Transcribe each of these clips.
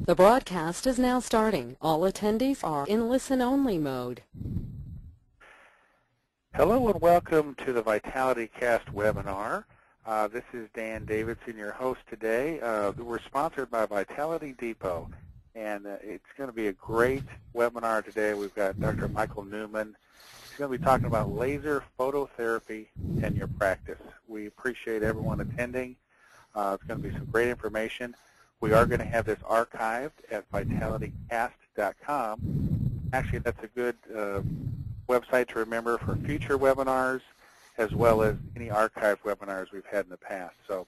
The broadcast is now starting. All attendees are in listen-only mode. Hello and welcome to the Vitality Cast webinar. This is Dan Davidson, your host today. We're sponsored by Vitality Depot, and it's going to be a great webinar today. We've got Dr. Michael Newman. He's going to be talking about laser phototherapy in your practice. We appreciate everyone attending. It's going to be some great information. We are going to have this archived at vitalitycast.com. Actually, that's a good website to remember for future webinars as well as any archived webinars we've had in the past. So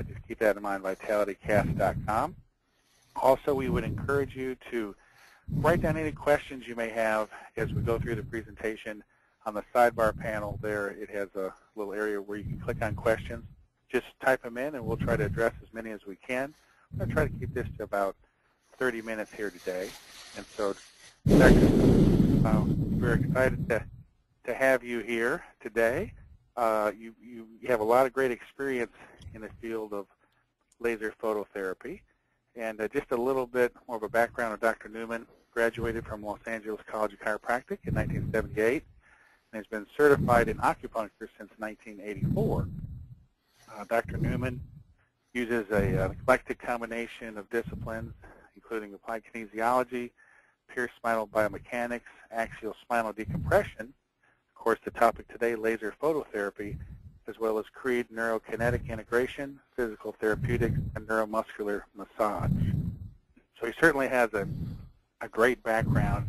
just keep that in mind, vitalitycast.com. Also, we would encourage you to write down any questions you may have as we go through the presentation. On the sidebar panel there, it has a little area where you can click on questions. Just type them in, and we'll try to address as many as we can. I'm going to try to keep this to about 30 minutes here today. And so, we're excited to have you here today. You have a lot of great experience in the field of laser phototherapy. And just a little bit more of a background of Dr. Newman. Graduated from Los Angeles College of Chiropractic in 1978 and has been certified in acupuncture since 1984. Dr. Newman uses an eclectic combination of disciplines, including applied kinesiology, pierced spinal biomechanics, axial spinal decompression, of course the topic today, laser phototherapy, as well as Creed neurokinetic integration, physical therapeutics, and neuromuscular massage. So he certainly has a great background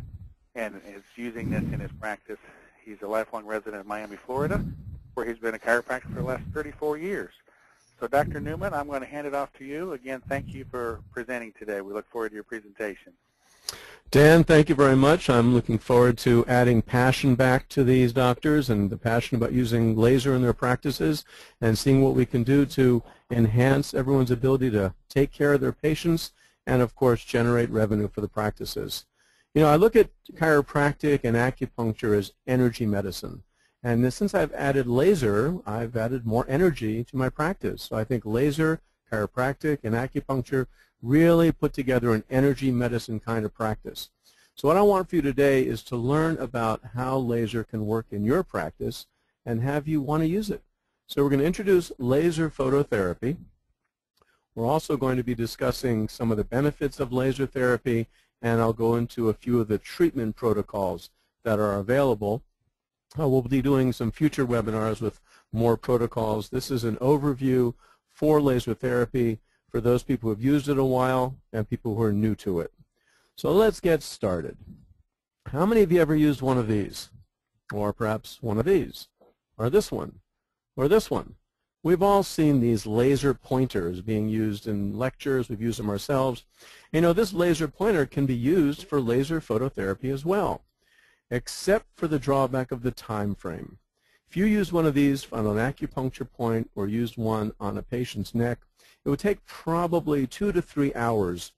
and is using this in his practice. He's a lifelong resident of Miami, Florida, where he's been a chiropractor for the last 34 years. So Dr. Newman, I'm going to hand it off to you. Again, thank you for presenting today. We look forward to your presentation. Dan, thank you very much. I'm looking forward to adding passion back to these doctors and the passion about using laser in their practices and seeing what we can do to enhance everyone's ability to take care of their patients and, of course, generate revenue for the practices. You know, I look at chiropractic and acupuncture as energy medicine. And since I've added laser, I've added more energy to my practice. So I think laser, chiropractic, and acupuncture really put together an energy medicine kind of practice. So what I want for you today is to learn about how laser can work in your practice and have you want to use it. So we're going to introduce laser phototherapy. We're also going to be discussing some of the benefits of laser therapy, and I'll go into a few of the treatment protocols that are available. We'll be doing some future webinars with more protocols. This is an overview for laser therapy for those people who have used it a while and people who are new to it. So let's get started. How many of you ever used one of these? Or perhaps one of these? Or this one? Or this one? We've all seen these laser pointers being used in lectures. We've used them ourselves. You know, this laser pointer can be used for laser phototherapy as well, except for the drawback of the time frame. If you used one of these on an acupuncture point or used one on a patient's neck, it would take probably 2 to 3 hours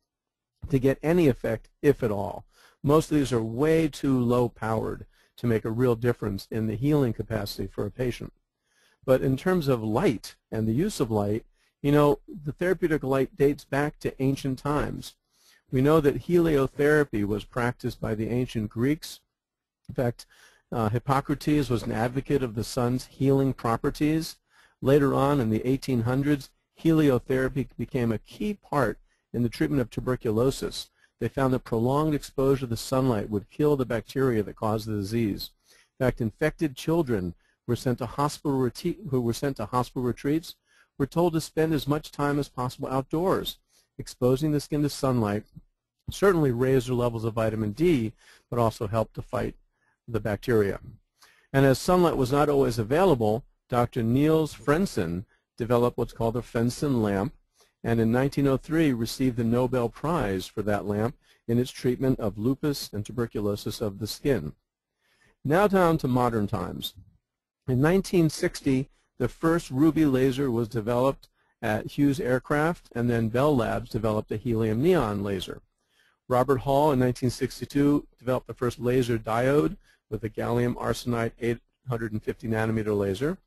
to get any effect, if at all. Most of these are way too low powered to make a real difference in the healing capacity for a patient. But in terms of light and the use of light, you know, the therapeutic light dates back to ancient times. We know that heliotherapy was practiced by the ancient Greeks. In fact, Hippocrates was an advocate of the sun's healing properties. Later on in the 1800s, heliotherapy became a key part in the treatment of tuberculosis. They found that prolonged exposure to the sunlight would kill the bacteria that caused the disease. In fact, infected children were sent to hospital retreats were told to spend as much time as possible outdoors, exposing the skin to sunlight, certainly raise their levels of vitamin D, but also help to fight the bacteria. And as sunlight was not always available, Dr. Niels Frenssen developed what's called the Frenssen lamp, and in 1903 received the Nobel Prize for that lamp in its treatment of lupus and tuberculosis of the skin. Now down to modern times. In 1960, the first Ruby laser was developed at Hughes Aircraft, and then Bell Labs developed a helium neon laser. Robert Hall in 1962 developed the first laser diode with a gallium arsenide 850 nanometer laser.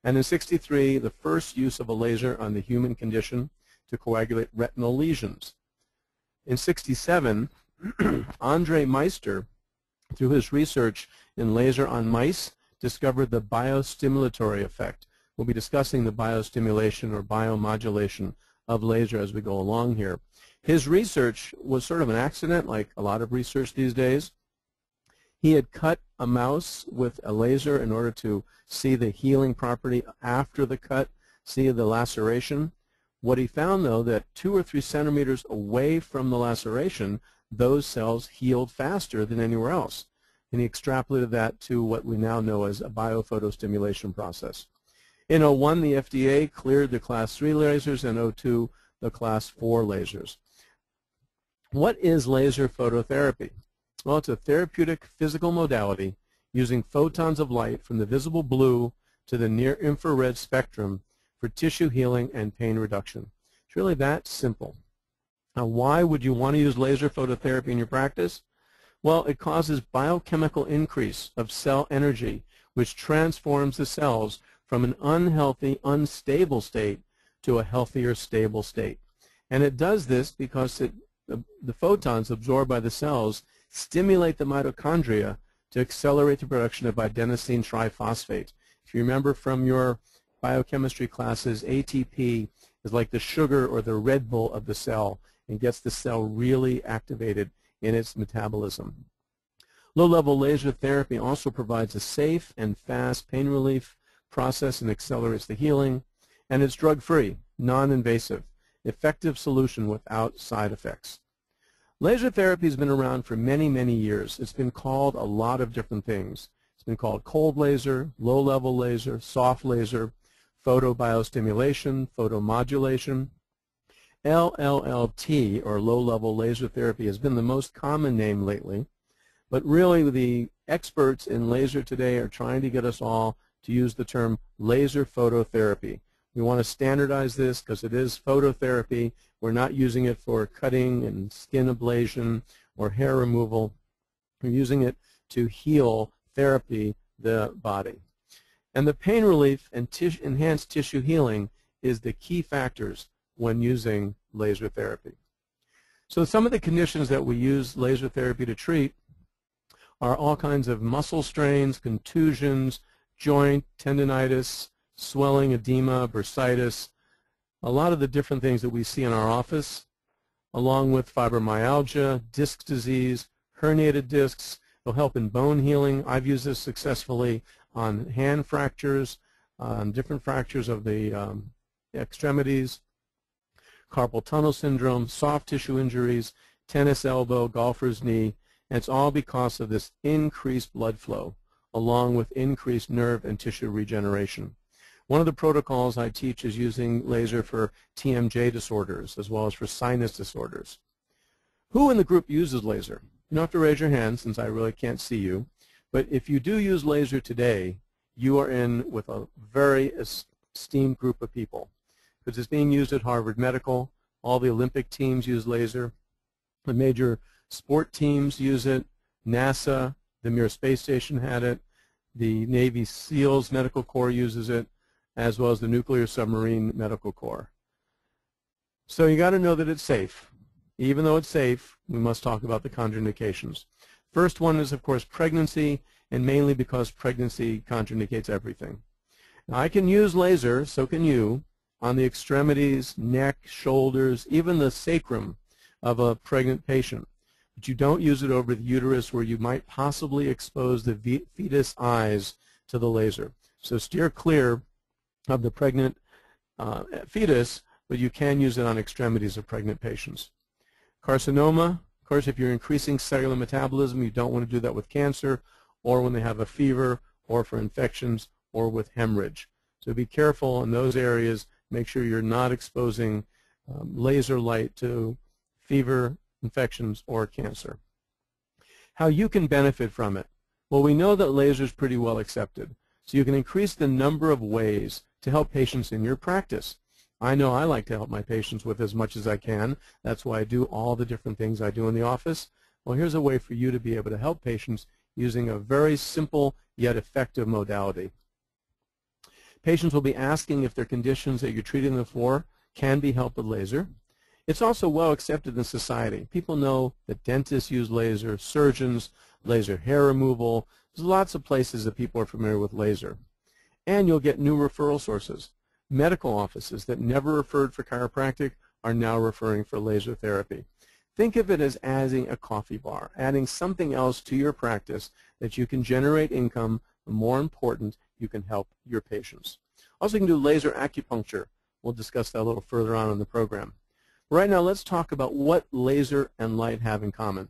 And in 1963, the first use of a laser on the human condition to coagulate retinal lesions. In '67, Andre Meister, through his research in laser on mice, discovered the biostimulatory effect. We'll be discussing the biostimulation or biomodulation of laser as we go along here. His research was sort of an accident, like a lot of research these days. He had cut a mouse with a laser in order to see the healing property after the cut, see the laceration. What he found, though, that 2 or 3 centimeters away from the laceration, those cells healed faster than anywhere else. And he extrapolated that to what we now know as a biophotostimulation process. In '01, the FDA cleared the Class 3 lasers, and '02, the Class 4 lasers. What is laser phototherapy? Well, it's a therapeutic physical modality using photons of light from the visible blue to the near-infrared spectrum for tissue healing and pain reduction. It's really that simple. Now, why would you want to use laser phototherapy in your practice? Well, it causes biochemical increase of cell energy, which transforms the cells from an unhealthy, unstable state to a healthier, stable state. And it does this because the photons absorbed by the cells stimulate the mitochondria to accelerate the production of adenosine triphosphate. If you remember from your biochemistry classes, ATP is like the sugar or the Red Bull of the cell and gets the cell really activated in its metabolism. Low-level laser therapy also provides a safe and fast pain relief process and accelerates the healing, and it's drug-free, non-invasive, effective solution without side effects. Laser therapy has been around for many, many years. It's been called a lot of different things. It's been called cold laser, low-level laser, soft laser, photobiostimulation, photomodulation. LLLT, or low-level laser therapy, has been the most common name lately, but really the experts in laser today are trying to get us all to use the term laser phototherapy. We want to standardize this because it is phototherapy. We're not using it for cutting and skin ablation or hair removal. We're using it to heal, therapy the body. And the pain relief and enhanced tissue healing is the key factors when using laser therapy. So some of the conditions that we use laser therapy to treat are all kinds of muscle strains, contusions, joint tendinitis, swelling, edema, bursitis, a lot of the different things that we see in our office, along with fibromyalgia, disc disease, herniated discs. It'll help in bone healing. I've used this successfully on hand fractures, on different fractures of the extremities, carpal tunnel syndrome, soft tissue injuries, tennis elbow, golfer's knee, and it's all because of this increased blood flow along with increased nerve and tissue regeneration. One of the protocols I teach is using laser for TMJ disorders as well as for sinus disorders. Who in the group uses laser? You don't have to raise your hand since I really can't see you, but if you do use laser today, you are in with a very esteemed group of people because it's being used at Harvard Medical. All the Olympic teams use laser. The major sport teams use it. NASA, the Mir Space Station had it. The Navy SEALs Medical Corps uses it, as well as the Nuclear Submarine Medical Corps. So you got to know that it's safe. Even though it's safe, we must talk about the contraindications. First one is, of course, pregnancy, and mainly because pregnancy contraindicates everything. Now, I can use laser, so can you, on the extremities, neck, shoulders, even the sacrum of a pregnant patient. But you don't use it over the uterus where you might possibly expose the fetus eyes to the laser. So steer clear of the pregnant fetus, but you can use it on extremities of pregnant patients. Carcinoma, of course, if you're increasing cellular metabolism, you don't want to do that with cancer or when they have a fever or for infections or with hemorrhage. So be careful in those areas. Make sure you're not exposing laser light to fever, infections, or cancer. How you can benefit from it? Well, we know that laser is pretty well accepted. So you can increase the number of ways to help patients in your practice. I know I like to help my patients with as much as I can. That's why I do all the different things I do in the office. Well, here's a way for you to be able to help patients using a very simple yet effective modality. Patients will be asking if their conditions that you're treating them for can be helped with laser. It's also well accepted in society. People know that dentists use laser, surgeons, laser hair removal. There's lots of places that people are familiar with laser. And you'll get new referral sources. Medical offices that never referred for chiropractic are now referring for laser therapy. Think of it as adding a coffee bar, adding something else to your practice that you can generate income, but more important, you can help your patients. Also, you can do laser acupuncture. We'll discuss that a little further on in the program. Right now, let's talk about what laser and light have in common.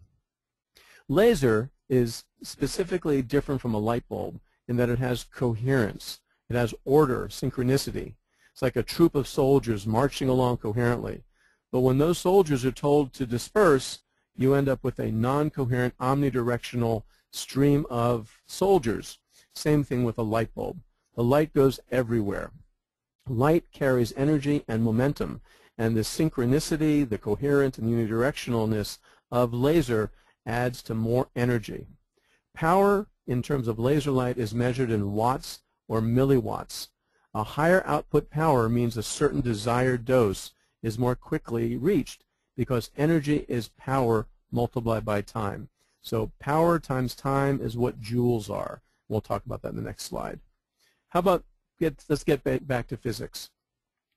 Laser is specifically different from a light bulb in that it has coherence. It has order, synchronicity. It's like a troop of soldiers marching along coherently. But when those soldiers are told to disperse, you end up with a non-coherent, omnidirectional stream of soldiers. Same thing with a light bulb. The light goes everywhere. Light carries energy and momentum, and the synchronicity, the coherent and unidirectionalness of laser adds to more energy. Power, in terms of laser light, is measured in watts or milliwatts. A higher output power means a certain desired dose is more quickly reached because energy is power multiplied by time. So power times time is what joules are. We'll talk about that in the next slide. How about, let's get back to physics.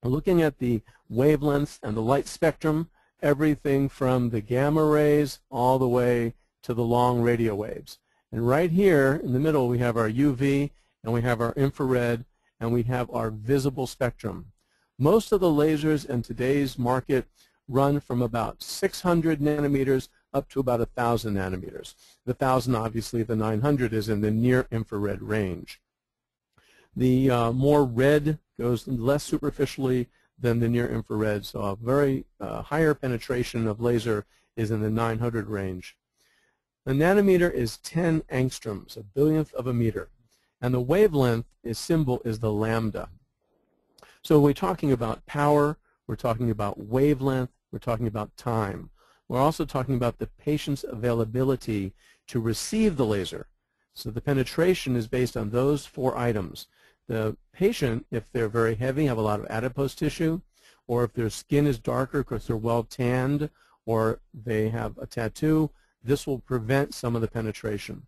We're looking at the wavelengths and the light spectrum, everything from the gamma rays all the way to the long radio waves. And right here in the middle we have our UV and we have our infrared and we have our visible spectrum. Most of the lasers in today's market run from about 600 nanometers up to about 1,000 nanometers. The 1,000, obviously, the 900 is in the near infrared range. The more red goes less superficially than the near infrared, so a very higher penetration of laser is in the 900 range. The nanometer is 10 angstroms, a billionth of a meter, and the wavelength symbol is the lambda. So we're talking about power, we're talking about wavelength, we're talking about time. We're also talking about the patient's availability to receive the laser. So the penetration is based on those 4 items. The patient, if they're very heavy, have a lot of adipose tissue, or if their skin is darker because they're well tanned, or they have a tattoo, this will prevent some of the penetration.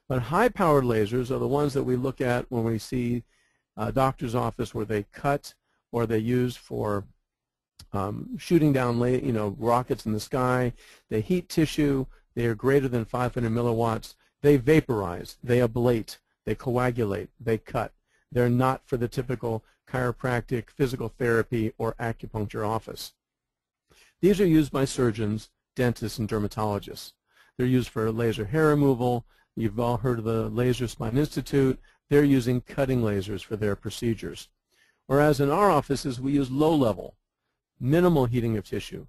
But high-powered lasers are the ones that we look at when we see a doctor's office where they cut or they use for shooting down rockets in the sky. They heat tissue. They are greater than 500 milliwatts. They vaporize. They ablate. They coagulate. They cut. They're not for the typical chiropractic, physical therapy, or acupuncture office. These are used by surgeons, dentists, and dermatologists. They're used for laser hair removal. You've all heard of the Laser Spine Institute. They're using cutting lasers for their procedures. Whereas in our offices, we use low-level, minimal heating of tissue,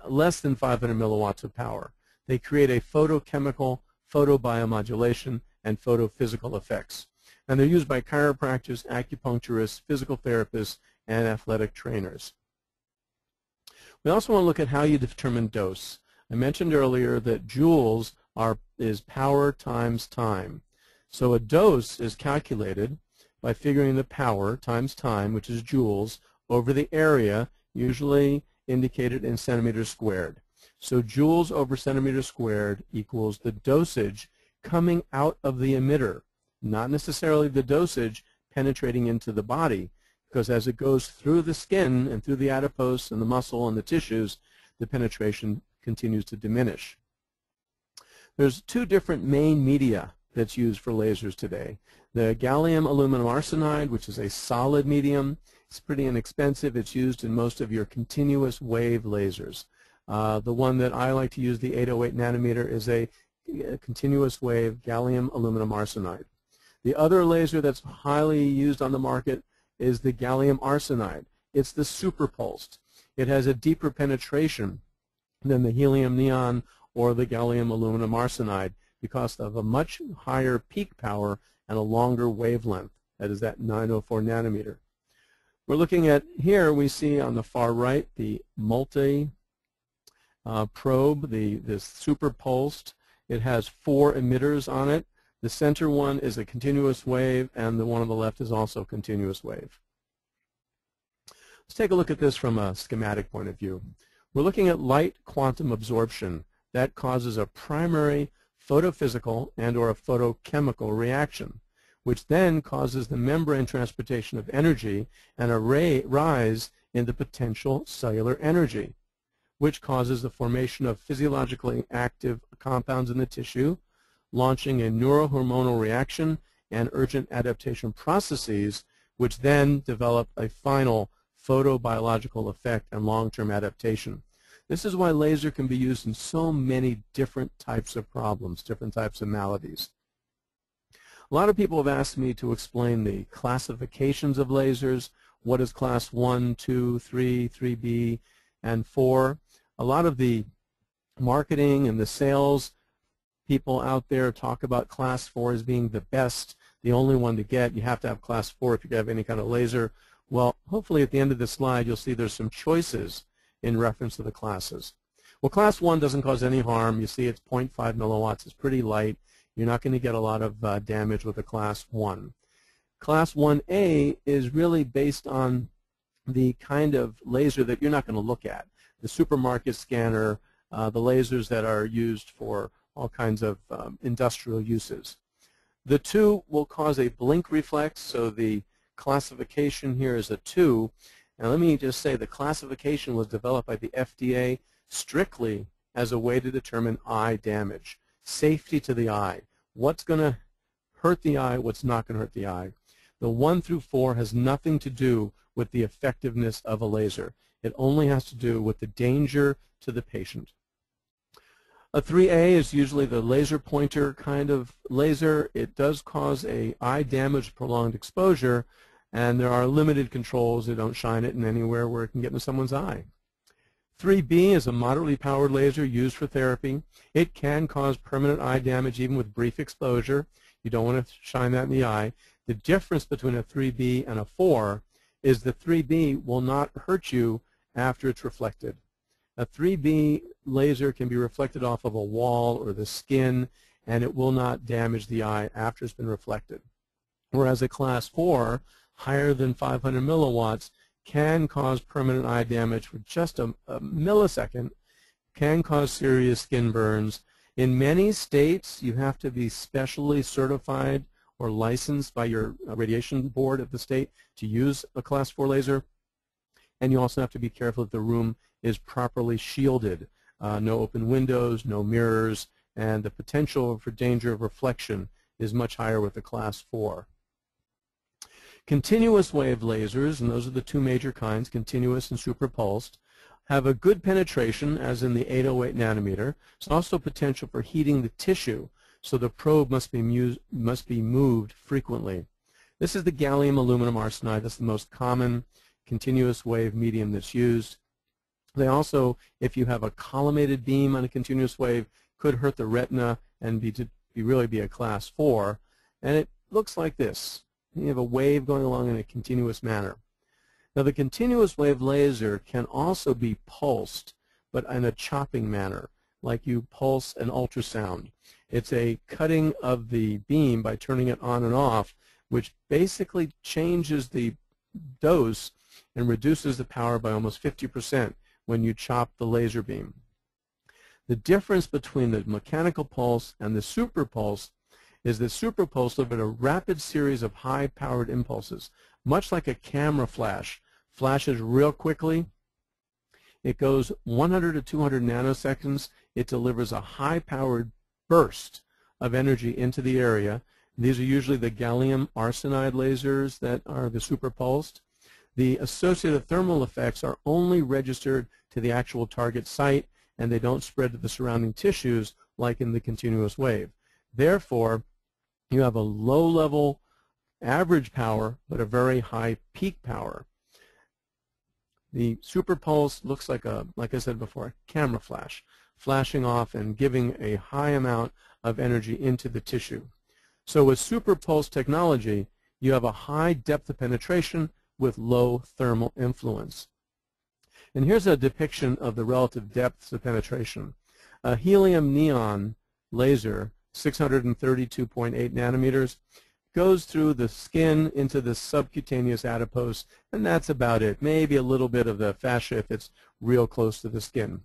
less than 500 milliwatts of power. They create a photochemical, photobiomodulation, and photophysical effects. And they're used by chiropractors, acupuncturists, physical therapists, and athletic trainers. We also want to look at how you determine dose. I mentioned earlier that joules is power times time. So a dose is calculated by figuring the power times time, which is joules, over the area, usually indicated in centimeters squared. So joules over centimeters squared equals the dosage coming out of the emitter, not necessarily the dosage penetrating into the body, because as it goes through the skin and through the adipose and the muscle and the tissues, the penetration continues to diminish. There's 2 different main media that's used for lasers today. The gallium aluminum arsenide, which is a solid medium. It's pretty inexpensive. It's used in most of your continuous wave lasers. The one that I like to use, the 808 nanometer, is a continuous wave gallium aluminum arsenide. The other laser that's highly used on the market is the gallium arsenide. It's the superpulsed. It has a deeper penetration than the helium neon or the gallium aluminum arsenide because of a much higher peak power and a longer wavelength. That is that 904 nanometer. We're looking at here, we see on the far right the multi probe, this superpulsed. It has 4 emitters on it. The center one is a continuous wave, and the one on the left is also continuous wave. Let's take a look at this from a schematic point of view. We're looking at light quantum absorption. That causes a primary photophysical and or a photochemical reaction, which then causes the membrane transportation of energy and a rise in the potential cellular energy, which causes the formation of physiologically active compounds in the tissue, launching a neurohormonal reaction and urgent adaptation processes, which then develop a final photobiological effect and long-term adaptation. This is why laser can be used in so many different types of problems, different types of maladies. A lot of people have asked me to explain the classifications of lasers. What is class 1, 2, 3, 3B, and 4? A lot of the marketing and the sales people out there talk about class 4 as being the best, the only one to get. You have to have class 4 if you have any kind of laser. Well, hopefully at the end of this slide you'll see there's some choices in reference to the classes. Well, class 1 doesn't cause any harm. You see it's 0.5 milliwatts. It's pretty light. You're not going to get a lot of damage with a class 1. Class 1A is really based on the kind of laser that you're not going to look at. The supermarket scanner, the lasers that are used for all kinds of industrial uses. The 2 will cause a blink reflex, so the classification here is a 2. Now let me just say the classification was developed by the FDA strictly as a way to determine eye damage, safety to the eye, what's going to hurt the eye, what's not going to hurt the eye. The 1 through 4 has nothing to do with the effectiveness of a laser. It only has to do with the danger to the patient. A 3A is usually the laser pointer kind of laser. It does cause a eye damage, prolonged exposure, and there are limited controls. They don't shine it in anywhere where it can get into someone's eye. 3B is a moderately powered laser used for therapy. It can cause permanent eye damage even with brief exposure. You don't want to shine that in the eye. The difference between a 3B and a 4 is the 3B will not hurt you after it's reflected. A 3B laser can be reflected off of a wall or the skin, and it will not damage the eye after it's been reflected. Whereas a class 4, higher than 500 milliwatts, can cause permanent eye damage for just a millisecond, can cause serious skin burns. In many states, you have to be specially certified or licensed by your radiation board of the state to use a class 4 laser. And you also have to be careful that the room is properly shielded. No open windows, no mirrors, and the potential for danger of reflection is much higher with the class 4. Continuous wave lasers, and those are the 2 major kinds, continuous and superpulsed, have a good penetration, as in the 808 nanometer. There's also potential for heating the tissue, so the probe must be moved frequently. This is the gallium aluminum arsenide. That's the most common continuous wave medium that's used. They also, if you have a collimated beam on a continuous wave, could hurt the retina and really be a class 4. And it looks like this. You have a wave going along in a continuous manner. Now the continuous wave laser can also be pulsed, but in a chopping manner, like you pulse an ultrasound. It's a cutting of the beam by turning it on and off, which basically changes the dose and reduces the power by almost 50% when you chop the laser beam. The difference between the mechanical pulse and the super pulse is that super pulse delivered a rapid series of high-powered impulses, much like a camera flash. Flashes real quickly. It goes 100 to 200 nanoseconds. It delivers a high-powered burst of energy into the area. These are usually the gallium arsenide lasers that are the super pulsed. The associated thermal effects are only registered to the actual target site, and they don't spread to the surrounding tissues like in the continuous wave. Therefore, you have a low-level average power, but a very high peak power. The super pulse looks like I said before, a camera flash, flashing off and giving a high amount of energy into the tissue. So with super pulse technology, you have a high depth of penetration with low thermal influence. And here's a depiction of the relative depths of penetration. A helium neon laser, 632.8 nanometers, goes through the skin into the subcutaneous adipose, and that's about it. Maybe a little bit of the fascia if it's real close to the skin.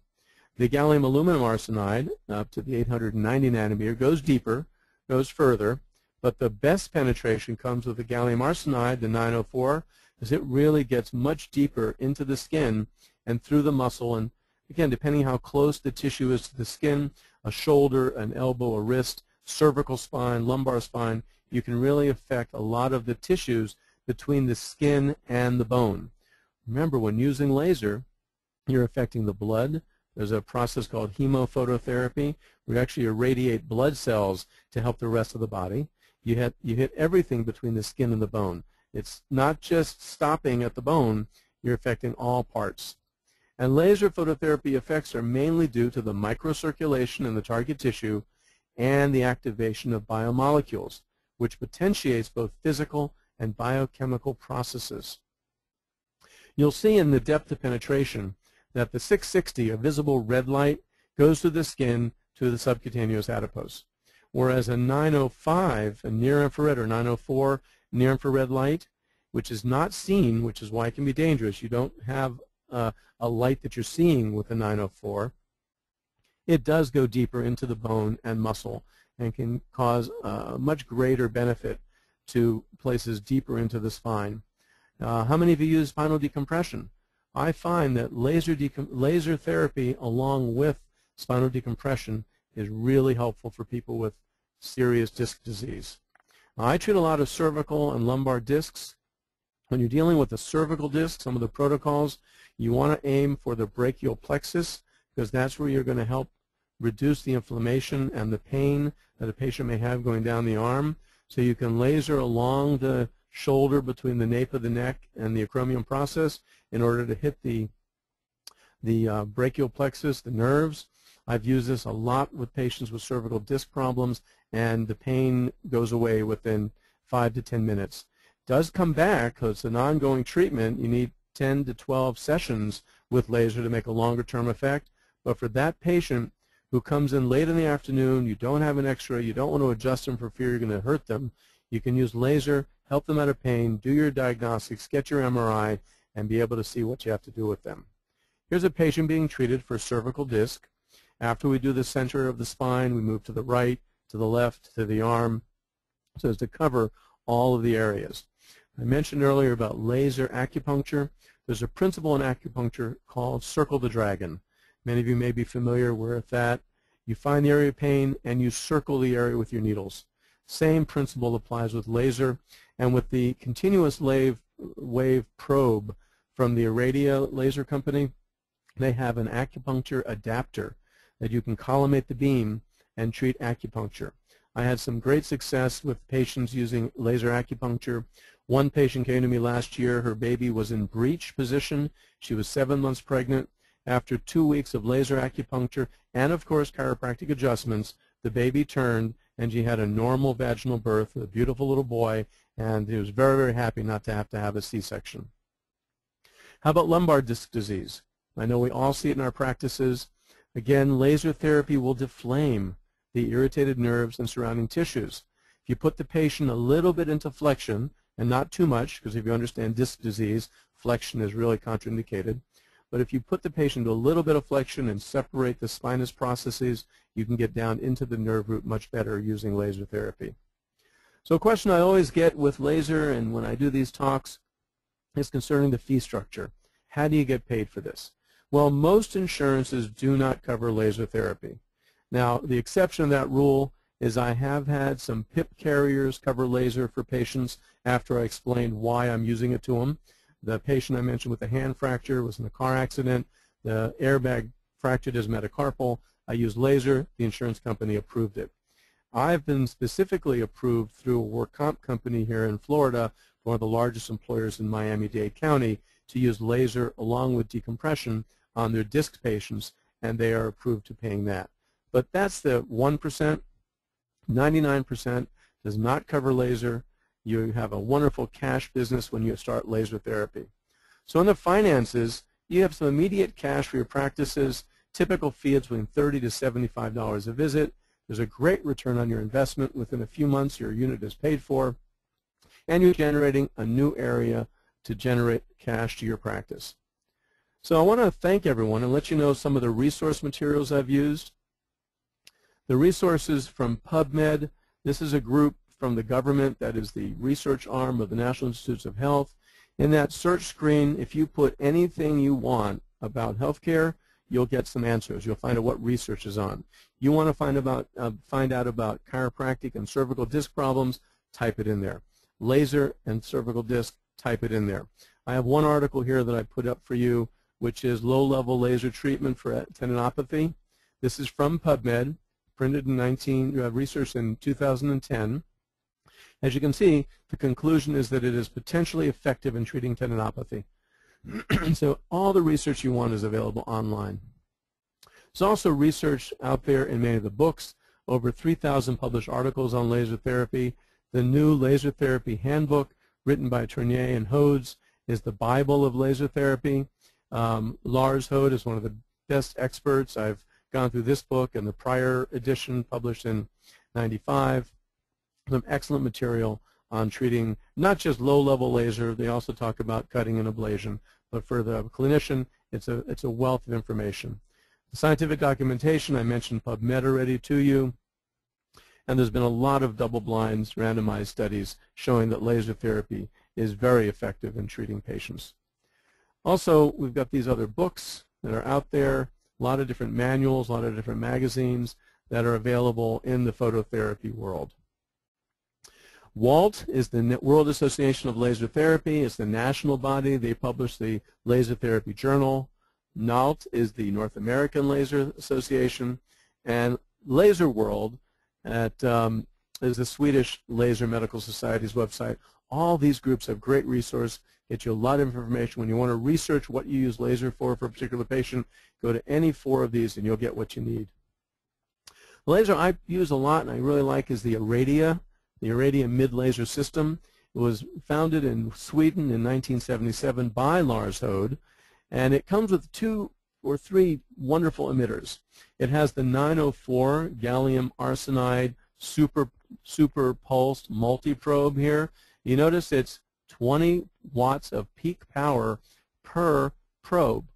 The gallium aluminum arsenide, up to the 890 nanometer, goes deeper, goes further, but the best penetration comes with the gallium arsenide, the 904, because it really gets much deeper into the skin and through the muscle. And again, depending how close the tissue is to the skin, a shoulder, an elbow, a wrist, cervical spine, lumbar spine, you can really affect a lot of the tissues between the skin and the bone. Remember, when using laser, you're affecting the blood. There's a process called hemophototherapy. We actually irradiate blood cells to help the rest of the body. You hit everything between the skin and the bone. It's not just stopping at the bone, you're affecting all parts. And laser phototherapy effects are mainly due to the microcirculation in the target tissue and the activation of biomolecules, which potentiates both physical and biochemical processes. You'll see in the depth of penetration that the 660, or visible red light, goes through the skin to the subcutaneous adipose, whereas a 905, a near-infrared, or 904 near-infrared light, which is not seen, which is why it can be dangerous. You don't have a light that you're seeing with a 904. It does go deeper into the bone and muscle and can cause much greater benefit to places deeper into the spine. How many of you use spinal decompression? I find that laser therapy along with spinal decompression is really helpful for people with serious disc disease. I treat a lot of cervical and lumbar discs. When you're dealing with a cervical disc, some of the protocols, you want to aim for the brachial plexus, because that's where you're going to help reduce the inflammation and the pain that a patient may have going down the arm. So you can laser along the shoulder between the nape of the neck and the acromion process in order to hit the brachial plexus, the nerves. I've used this a lot with patients with cervical disc problems, and the pain goes away within 5 to 10 minutes. It does come back because it's an ongoing treatment. You need 10 to 12 sessions with laser to make a longer-term effect. But for that patient who comes in late in the afternoon, you don't have an X-ray, you don't want to adjust them for fear you're going to hurt them, you can use laser, help them out of pain, do your diagnostics, get your MRI, and be able to see what you have to do with them. Here's a patient being treated for cervical disc. After we do the center of the spine, we move to the right, to the left, to the arm, so as to cover all of the areas. I mentioned earlier about laser acupuncture. There's a principle in acupuncture called circle the dragon. Many of you may be familiar with that. You find the area of pain and you circle the area with your needles. Same principle applies with laser, and with the continuous wave probe from the Iradia laser company, they have an acupuncture adapter that you can collimate the beam and treat acupuncture. I had some great success with patients using laser acupuncture. One patient came to me last year. Her baby was in breech position. She was 7 months pregnant. After 2 weeks of laser acupuncture and, of course, chiropractic adjustments, the baby turned and she had a normal vaginal birth, a beautiful little boy, and he was very, very happy not to have a C-section. How about lumbar disc disease? I know we all see it in our practices. Again, laser therapy will deflame the irritated nerves and surrounding tissues. If you put the patient a little bit into flexion, and not too much, because if you understand disc disease, flexion is really contraindicated. But if you put the patient to a little bit of flexion and separate the spinous processes, you can get down into the nerve root much better using laser therapy. So a question I always get with laser and when I do these talks is concerning the fee structure. How do you get paid for this? Well, most insurances do not cover laser therapy. Now, the exception to that rule is I have had some PIP carriers cover laser for patients after I explained why I'm using it to them. The patient I mentioned with the hand fracture was in a car accident. The airbag fractured his metacarpal. I used laser. The insurance company approved it. I've been specifically approved through a work comp company here in Florida, one of the largest employers in Miami-Dade County, to use laser along with decompression on their disc patients, and they are approved to paying that. But that's the 1%. 99% does not cover laser. You have a wonderful cash business when you start laser therapy. So in the finances, you have some immediate cash for your practices. Typical fee is between $30 to $75 a visit. There's a great return on your investment. Within a few months, your unit is paid for. and you're generating a new area to generate cash to your practice. So I want to thank everyone and let you know some of the resource materials I've used. The resources from PubMed, this is a group from the government that is the research arm of the National Institutes of Health. In that search screen, if you put anything you want about healthcare, you'll get some answers. You'll find out what research is on. You want to find out about chiropractic and cervical disc problems, type it in there. Laser and cervical disc, type it in there. I have one article here that I put up for you, which is low-level laser treatment for tendinopathy. This is from PubMed, printed in research in 2010. As you can see, the conclusion is that it is potentially effective in treating tendinopathy. So all the research you want is available online. There's also research out there in many of the books, over 3,000 published articles on laser therapy. The new Laser Therapy Handbook, written by Tournier and Hodes, is the Bible of laser therapy. Lars Hode is one of the best experts. I've gone through this book and the prior edition published in '95. Some excellent material on treating not just low-level laser. They also talk about cutting and ablation. But for the clinician, it's a wealth of information. The scientific documentation, I mentioned PubMed already to you. And there's been a lot of double-blind randomized studies showing that laser therapy is very effective in treating patients. Also, we've got these other books that are out there, a lot of different manuals, a lot of different magazines that are available in the phototherapy world. WALT is the World Association of Laser Therapy. It's the national body. They publish the Laser Therapy Journal. NALT is the North American Laser Association. And Laser World is the Swedish Laser Medical Society's website. All these groups have great resource, get you a lot of information. When you want to research what you use laser for a particular patient, go to any 4 of these and you'll get what you need. The laser I use a lot and I really like is the Iradia mid-laser system. It was founded in Sweden in 1977 by Lars Hode, and it comes with 2 or 3 wonderful emitters. It has the 904 gallium arsenide super pulsed multi-probe here. You notice it's 20 watts of peak power per probe,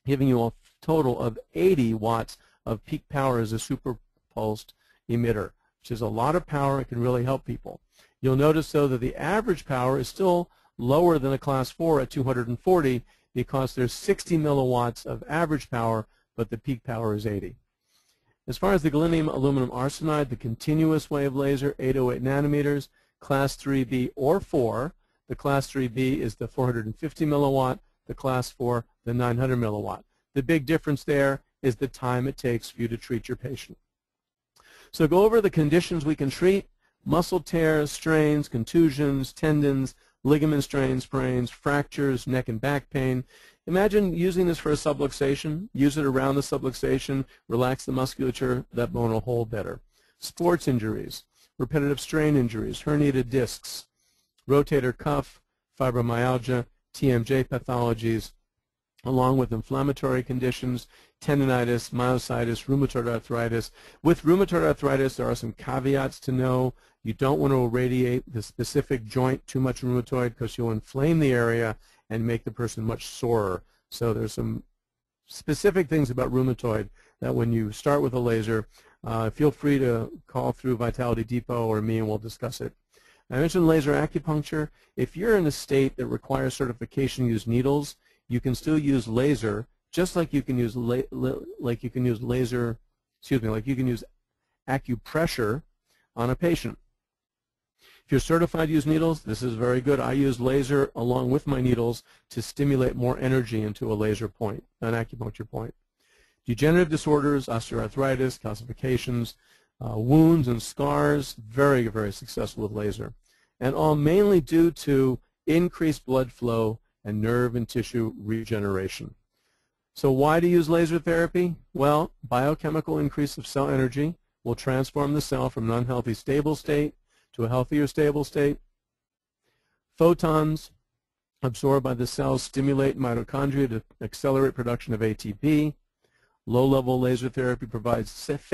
giving you a total of 80 watts of peak power as a super pulsed emitter, which is a lot of power. It can really help people. You'll notice, though, that the average power is still lower than a class 4 at 240 because there's 60 milliwatts of average power, but the peak power is 80. As far as the gallium aluminum arsenide, the continuous wave laser, 808 nanometers, class 3B or 4. The class 3B is the 450 milliwatt, the class 4, the 900 milliwatt. The big difference there is the time it takes for you to treat your patient. So go over the conditions we can treat: muscle tears, strains, contusions, tendons, ligament strains, sprains, fractures, neck and back pain. Imagine using this for a subluxation. Use it around the subluxation, relax the musculature, that bone will hold better. Sports injuries, repetitive strain injuries, herniated discs, rotator cuff, fibromyalgia, TMJ pathologies, along with inflammatory conditions, tendinitis, myositis, rheumatoid arthritis. With rheumatoid arthritis, there are some caveats to know. You don't want to irradiate the specific joint too much rheumatoid because you'll inflame the area and make the person much sorer. So there's some specific things about rheumatoid that when you start with a laser, feel free to call through Vitality Depot or me and we'll discuss it. I mentioned laser acupuncture. If you're in a state that requires certification to use needles, you can still use laser, just like you can use acupressure on a patient. If you're certified to use needles, this is very good. I use laser along with my needles to stimulate more energy into a laser point, an acupuncture point. Degenerative disorders, osteoarthritis, calcifications, wounds and scars, very, very successful with laser. And all mainly due to increased blood flow and nerve and tissue regeneration. So why do you use laser therapy? Well, biochemical increase of cell energy will transform the cell from an unhealthy stable state to a healthier stable state. Photons absorbed by the cells stimulate mitochondria to accelerate production of ATP. Low-level laser therapy provides little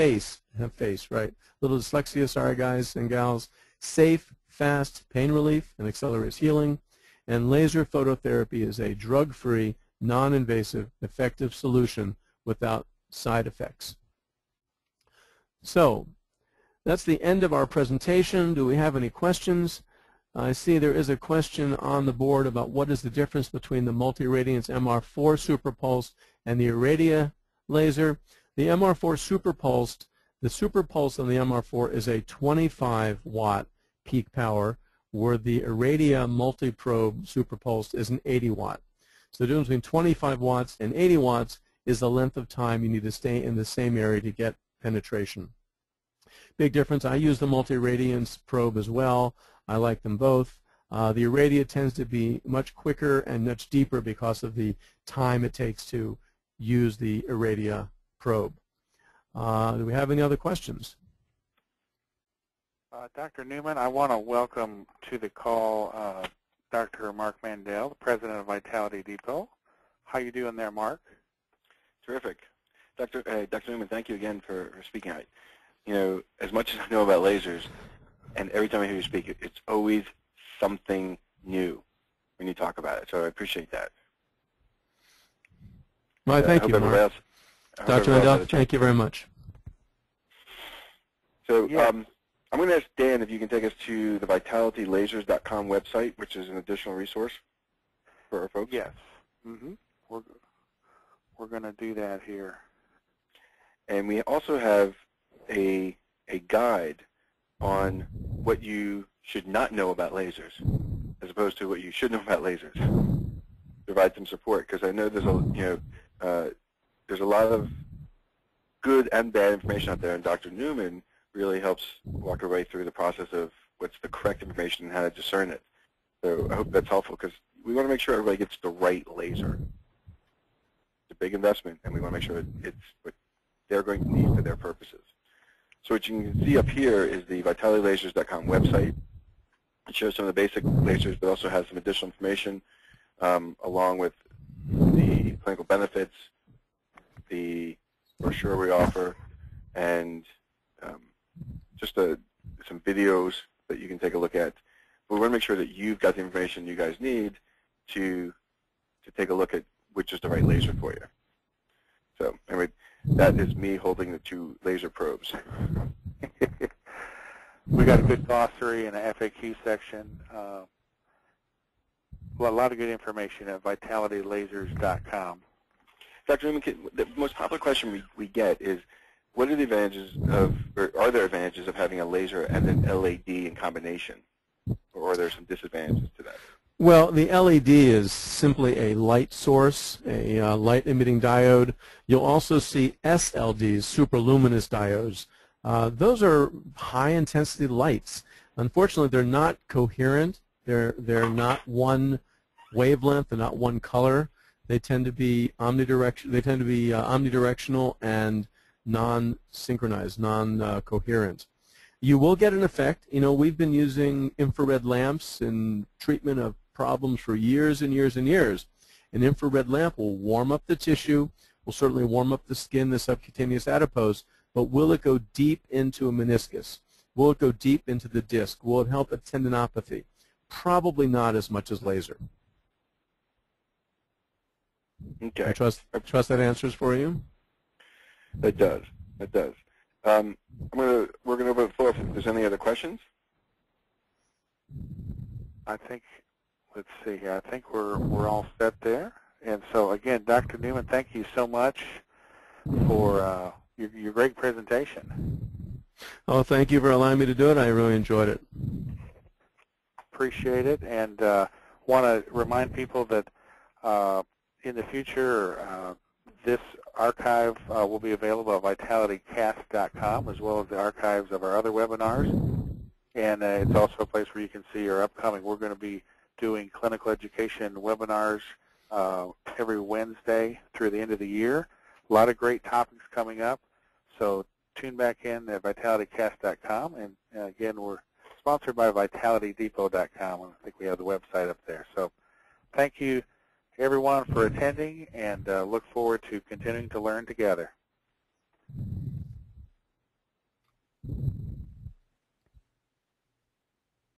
dyslexia, sorry guys and gals, safe, fast pain relief, and accelerates healing. And laser phototherapy is a drug-free, non-invasive, effective solution without side effects. So that's the end of our presentation. Do we have any questions? I see there is a question on the board about what is the difference between the multi-radiance MR4 superpulsed and the Iradia laser. The MR4 superpulsed, the superpulse on the MR4 is a 25-watt peak power, where the Iradia multi-probe superpulsed is an 80-watt. So the difference between 25 watts and 80 watts is the length of time you need to stay in the same area to get penetration. Big difference. I use the multi-radiance probe as well. I like them both. The Iradia tends to be much quicker and much deeper because of the time it takes to use the Iradia probe. Do we have any other questions? Dr. Newman, I want to welcome to the call Dr. Mark Mandel, the president of Vitality Depot. How you doing there, Mark? Terrific. Dr. Newman, thank you again for speaking out. You know, as much as I know about lasers, and every time I hear you speak, it's always something new when you talk about it. So I appreciate that. Well, thank you, Mark. Dr. Mandel, thank you very much. So I'm going to ask Dan if you can take us to the vitalitylasers.com website, which is an additional resource for our folks. Yes. We're going to do that here. And we also have a guide on what you should not know about lasers, as opposed to what you should know about lasers. Provide some support, because I know there's there's a lot of good and bad information out there, and Dr. Newman really helps walk our way through the process of what's the correct information and how to discern it. So I hope that's helpful, because we want to make sure everybody gets the right laser. It's a big investment, and we want to make sure it's what they're going to need for their purposes. So what you can see up here is the vitalitylasers.com website. It shows some of the basic lasers, but also has some additional information along with the clinical benefits, the brochure we offer, and just some videos that you can take a look at. But we want to make sure that you've got the information you guys need to take a look at which is the right laser for you. So anyway, that is me holding the two laser probes. We got a good glossary and an FAQ section. A lot of good information at vitalitylasers.com. Dr. Newman, the most popular question we get is, what are the advantages of, or are there advantages of having a laser and an LED in combination? Or are there some disadvantages to that? Well, the LED is simply a light source, a light-emitting diode. You'll also see SLDs, superluminous diodes. Those are high-intensity lights. Unfortunately, they're not coherent. They're not one wavelength. They're not one color. They tend to be omnidirectional and non-synchronized, non-coherent. You will get an effect. You know, we've been using infrared lamps in treatment of problems for years and years and years. An infrared lamp will warm up the tissue, will certainly warm up the skin, the subcutaneous adipose, but will it go deep into a meniscus? Will it go deep into the disc? Will it help a tendinopathy? Probably not as much as laser. Okay. I trust that answers for you? It does. It does. We're going to open the floor if there's any other questions. I think, let's see here. I think we're all set there. And so again, Dr. Newman, thank you so much for your great presentation. Oh, thank you for allowing me to do it. I really enjoyed it. Appreciate it, and want to remind people that in the future, this archive will be available at vitalitycast.com, as well as the archives of our other webinars. And it's also a place where you can see our upcoming. We're going to be doing clinical education webinars every Wednesday through the end of the year. A lot of great topics coming up. So tune back in at vitalitycast.com. And again, we're sponsored by vitalitydepot.com. I think we have the website up there. So thank you, everyone, for attending, and look forward to continuing to learn together.